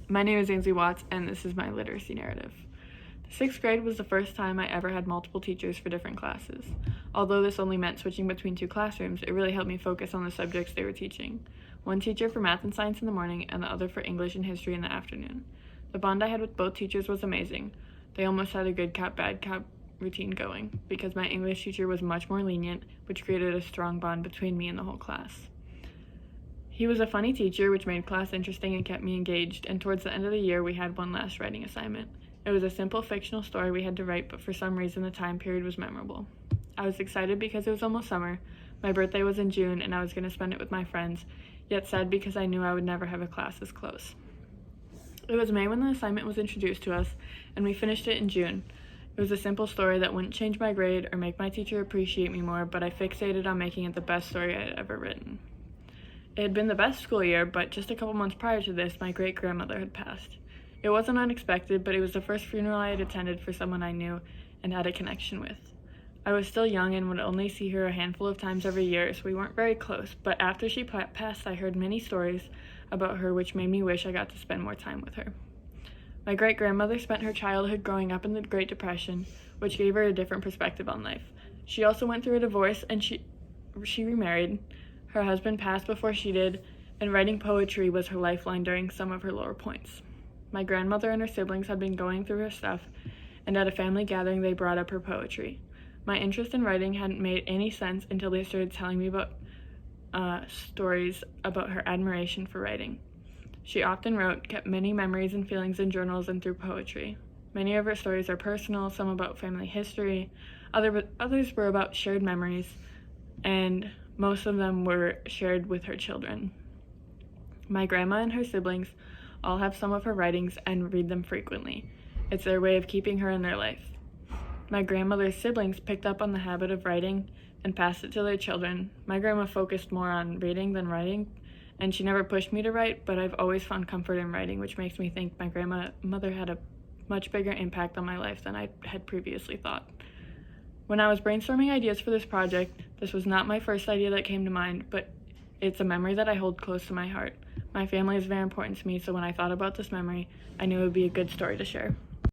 My name is Ainsley Watts, and this is my literacy narrative. The sixth grade was the first time I ever had multiple teachers for different classes. Although this only meant switching between two classrooms, it really helped me focus on the subjects they were teaching. One teacher for math and science in the morning, and the other for English and history in the afternoon. The bond I had with both teachers was amazing. They almost had a good cop, bad cop routine going, because my English teacher was much more lenient, which created a strong bond between me and the whole class. He was a funny teacher, which made class interesting and kept me engaged, and towards the end of the year, we had one last writing assignment. It was a simple fictional story we had to write, but for some reason the time period was memorable. I was excited because it was almost summer, my birthday was in June, and I was going to spend it with my friends, yet sad because I knew I would never have a class this close. It was May when the assignment was introduced to us, and we finished it in June. It was a simple story that wouldn't change my grade or make my teacher appreciate me more, but I fixated on making it the best story I had ever written. It had been the best school year, but just a couple months prior to this, my great-grandmother had passed. It wasn't unexpected, but it was the first funeral I had attended for someone I knew and had a connection with. I was still young and would only see her a handful of times every year, so we weren't very close, but after she passed, I heard many stories about her which made me wish I got to spend more time with her. My great-grandmother spent her childhood growing up in the Great Depression, which gave her a different perspective on life. She also went through a divorce and she remarried. Her husband passed before she did, and writing poetry was her lifeline during some of her lower points. My grandmother and her siblings had been going through her stuff, and at a family gathering they brought up her poetry. My interest in writing hadn't made any sense until they started telling me about stories about her admiration for writing. She often wrote, kept many memories and feelings in journals and through poetry. Many of her stories are personal, some about family history, others were about shared memories, and most of them were shared with her children. My grandma and her siblings all have some of her writings and read them frequently. It's their way of keeping her in their life. My grandmother's siblings picked up on the habit of writing and passed it to their children. My grandma focused more on reading than writing, and she never pushed me to write, but I've always found comfort in writing, which makes me think my grandmother had a much bigger impact on my life than I had previously thought. When I was brainstorming ideas for this project, this was not my first idea that came to mind, but it's a memory that I hold close to my heart. My family is very important to me, so when I thought about this memory, I knew it would be a good story to share.